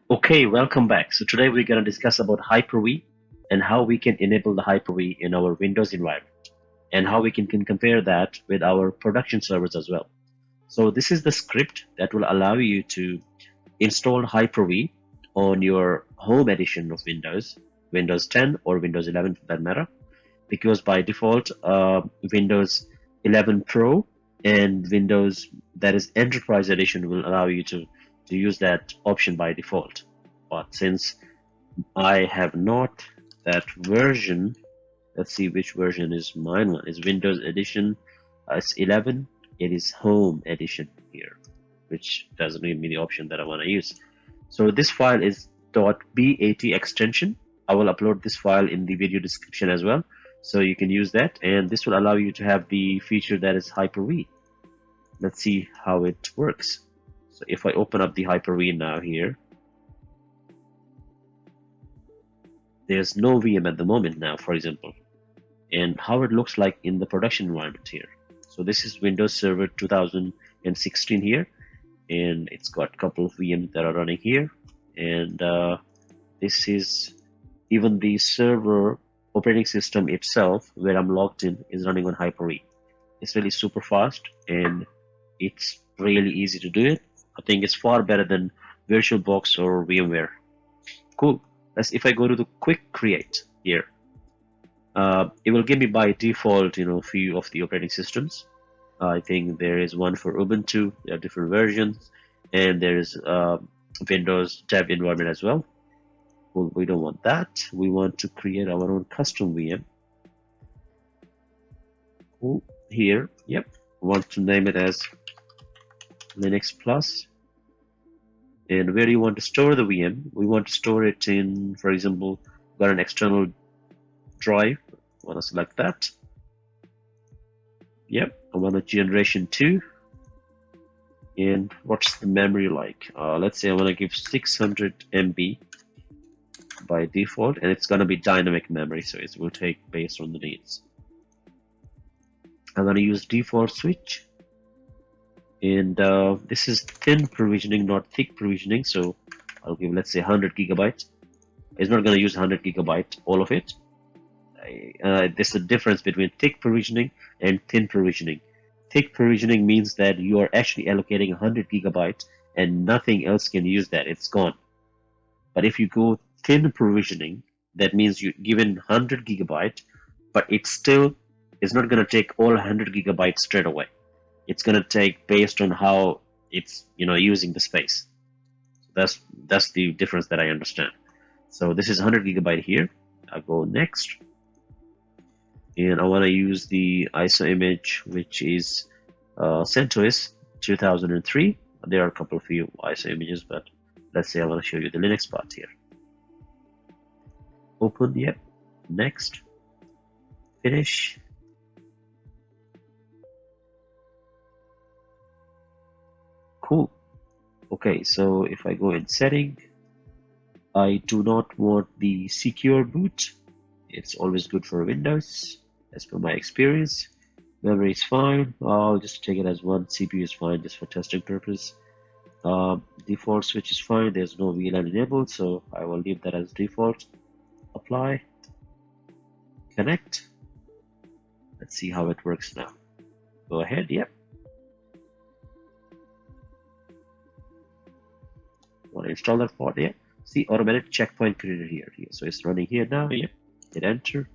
Okay, welcome back. So today we're going to discuss about Hyper-V and how we can enable the Hyper-V in our Windows environment and how we can compare that with our production servers as well. So this is the script that will allow you to install Hyper-V on your home edition of Windows, Windows 10 or Windows 11 for that matter, because by default, Windows 11 Pro and Windows that is Enterprise Edition will allow you to use that option by default. But since I have not that version, let's see which version is mine. One is Windows Edition. It's 11. It is Home Edition here, which doesn't give me the option that I want to use. So this file is .bat extension. I will upload this file in the video description as well, so you can use that, and this will allow you to have the feature that is Hyper-V. Let's see how it works. So if I open up the Hyper-V now here, there's no VM at the moment now, for example, and how it looks like in the production environment here. So this is Windows Server 2016 here, and it's got a couple of VMs that are running here, and this is even the server operating system itself where I'm logged in is running on Hyper-V. It's really super fast and it's really easy to do it. I think it's far better than VirtualBox or VMware. Cool. If I go to the quick create here, it will give me by default, few of the operating systems. I think there is one for Ubuntu. There are different versions, and there is Windows dev environment as well. Well, we don't want that. We want to create our own custom VM. Cool. Here, yep. Want to name it as Linux Plus. And where do you want to store the VM? We want to store it in, for example, got an external drive. I want to select that. Yep, I want a generation 2. And what's the memory like? Let's say I want to give 600 MB by default, and it's going to be dynamic memory, so it will take based on the needs. I'm going to use default switch, and this is thin provisioning, not thick provisioning, so I'll give, let's say, 100 gigabytes. It's not going to use 100 gigabyte, all of it. There's a difference between thick provisioning and thin provisioning. Thick provisioning means that you are actually allocating 100 gigabytes and nothing else can use that, it's gone. But if you go thin provisioning, that means you given 100 gigabyte, but it still is not going to take all 100 gigabytes straight away. It's going to take based on how it's using the space. That's the difference that I understand. So this is 100 gigabyte here. I go next, and I want to use the ISO image, which is CentOS 2003. There are a couple of few ISO images, but let's say I want to show you the Linux part here. Open, yep. Next, finish. Cool. Okay, so if I go in setting, I do not want the secure boot. It's always good for Windows, as per my experience. Memory is fine. I'll just take it as one. CPU is fine, just for testing purpose. Default switch is fine. There's no VLAN enabled, so I will leave that as default. Apply. Connect. Let's see how it works now. Go ahead. Yep. Want to install that part? Yeah. See, automatic checkpoint created here. So it's running here now. Yep. Hit enter.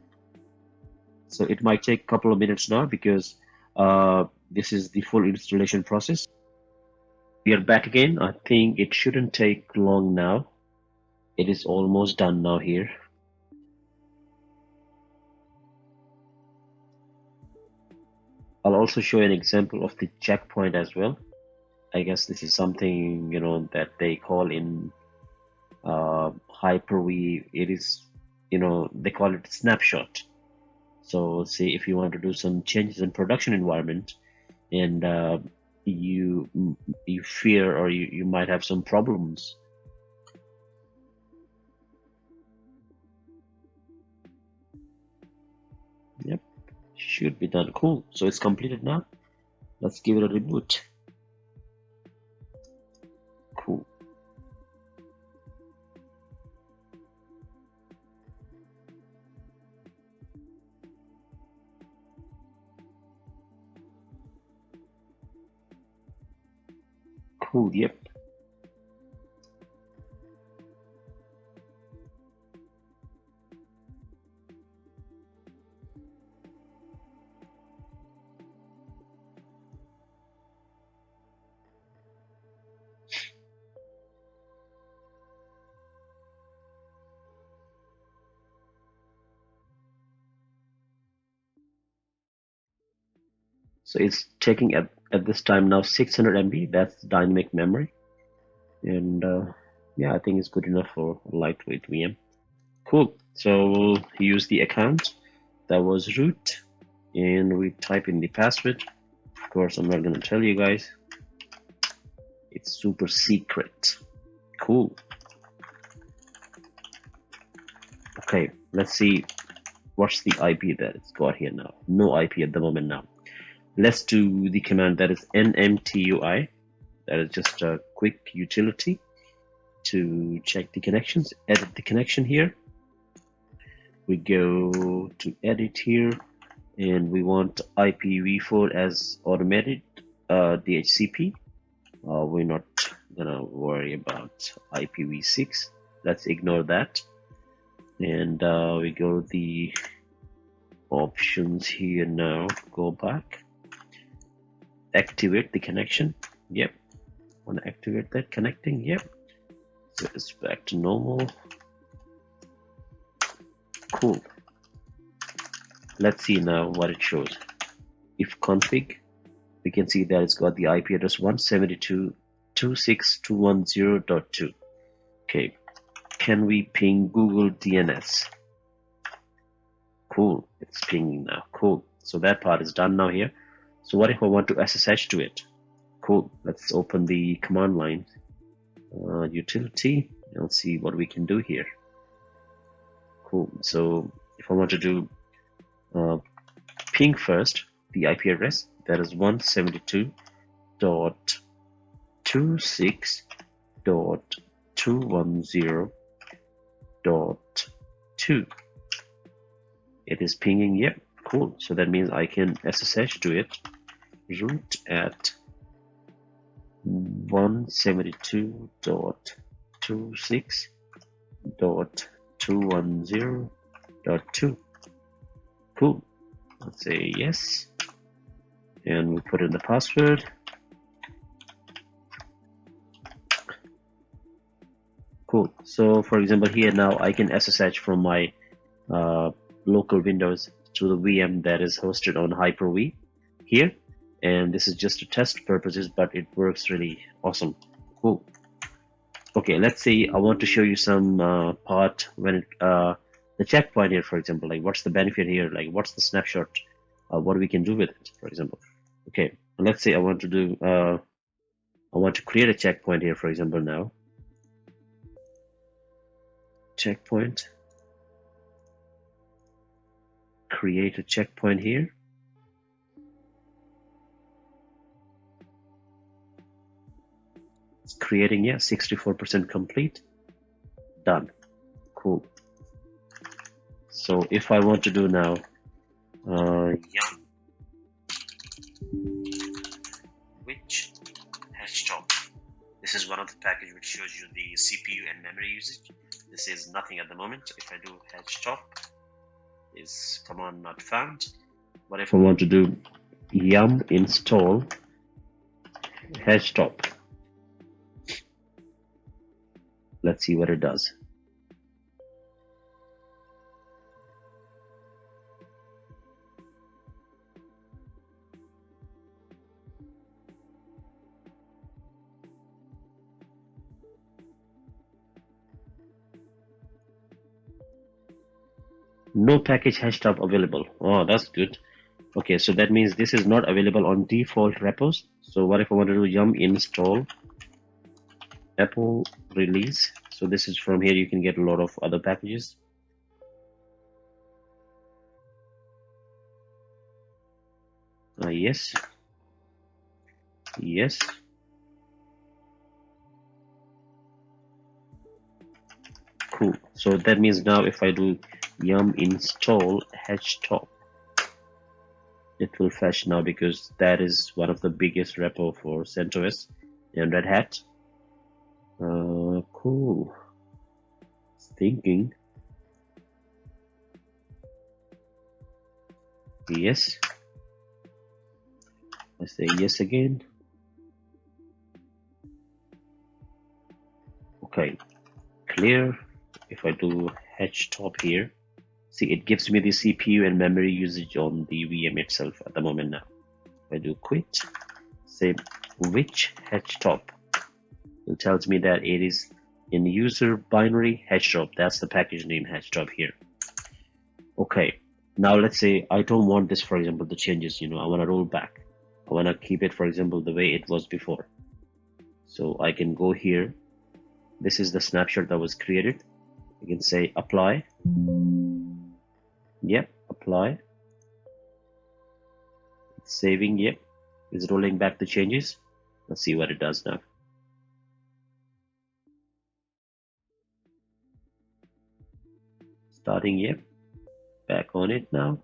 So it might take a couple of minutes now because this is the full installation process. We are back again. I think it shouldn't take long now. It is almost done now here. I'll also show an example of the checkpoint as well. I guess this is something that they call in Hyper-V. It is they call it snapshot. So say if you want to do some changes in production environment, and you fear or you might have some problems. Yep, should be done. Cool. So it's completed now. Let's give it a reboot. Cool. Cool, yep. So it's taking at this time now 600 MB. That's dynamic memory, and yeah, I think it's good enough for a lightweight VM. Cool. So we'll use the account that was root, and we type in the password. Of course, I'm not going to tell you guys. It's super secret. Cool. Okay, let's see what's the IP that it's got here now. No IP at the moment now. Let's do the command that is nmtui. That is just a quick utility to check the connections. Edit the connection here. We go to edit here, and we want IPv4 as automated DHCP. We're not gonna worry about IPv6. Let's ignore that. And we go to the options here now. Go back. Activate the connection. Yep. Want to activate that connecting? Yep. So it's back to normal. Cool. Let's see now what it shows. If config, we can see that it's got the IP address 172.168.210.2. Okay. Can we ping Google DNS? Cool. It's pinging now. Cool. So that part is done now here. So what if I want to SSH to it? Cool. Let's open the command line utility and see what we can do here. Cool. So if I want to do ping first, the IP address that is 172.26.210.2. It is pinging. Yep. Cool. So that means I can SSH to it. Root at 172.26.210.2. Cool. Let's say yes, and we put in the password. Cool. So for example here now I can SSH from my local Windows to the VM that is hosted on HyperV here, and this is just to test purposes, but it works really awesome. Cool. Okay, let's say I want to show you some part when it the checkpoint here, for example, like what's the benefit here, like what's the snapshot, what we can do with it, for example. Okay, let's say I want to do I want to create a checkpoint here, for example. Now checkpoint, create a checkpoint here. It's creating, yeah, 64% complete. Done. Cool. So if I want to do now yum which hashtop, this is one of the package which shows you the CPU and memory usage. This is nothing at the moment. If I do hashtop, is command not found. What if I want to do yum install hashtop? Let's see what it does. No package hashtop available. Oh, that's good. Okay, so that means this is not available on default repos. So what if I want to do yum install Apple release? So this is from here. You can get a lot of other packages. Yes. Yes. Cool. So that means now if I do yum install hashtop, it will fetch now, because that is one of the biggest repo for CentOS. and Red Hat. Cool. Thinking. Yes. I say yes again. Okay. Clear. If I do htop here, see, it gives me the CPU and memory usage on the VM itself at the moment now. If I do quit, say which htop, it tells me that it is in user binary htop. That's the package name htop here. Okay, now let's say I don't want this, for example, the changes, I want to roll back. I want to keep it, for example, the way it was before. So I can go here. This is the snapshot that was created. You can say apply. Yep, apply. It's saving. Yep, it's rolling back the changes. Let's see what it does now. Starting. Yep, back on it now.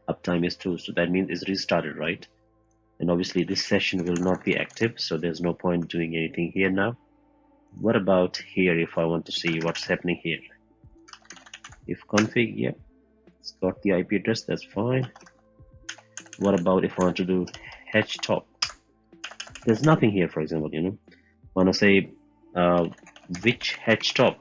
Uptime is 2, so that means it's restarted, right? And obviously this session will not be active, so there's no point doing anything here now. What about here if I want to see what's happening here? If config, yep, it's got the IP address, that's fine. What about if I want to do htop? There's nothing here, for example, I want to say which htop,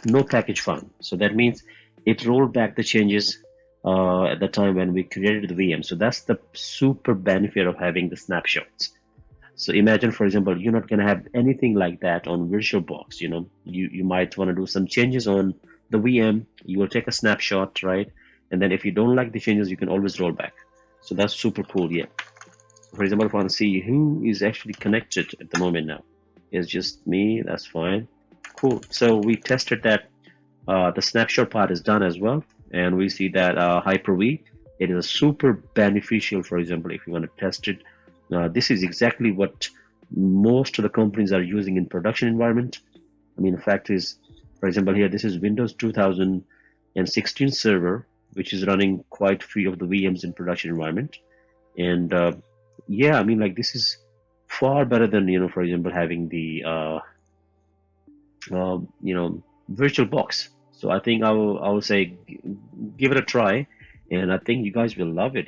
no package found. So that means it rolled back the changes at the time when we created the VM. So that's the super benefit of having the snapshots. So imagine, for example, you're not going to have anything like that on VirtualBox. You might want to do some changes on the VM. You will take a snapshot, right? And then if you don't like the changes, you can always roll back. So that's super cool. Yeah. For example, if I want to see who is actually connected at the moment now, it's just me. That's fine. Cool. So we tested that the snapshot part is done as well, and we see that HyperV, it is super beneficial. For example, if you want to test it, this is exactly what most of the companies are using in production environment. I mean, the fact is, for example, here this is Windows 2016 server, which is running quite few of the VMs in production environment, and yeah, I mean, like, this is far better than for example, having the VirtualBox. So I think I will say give it a try, and I think you guys will love it.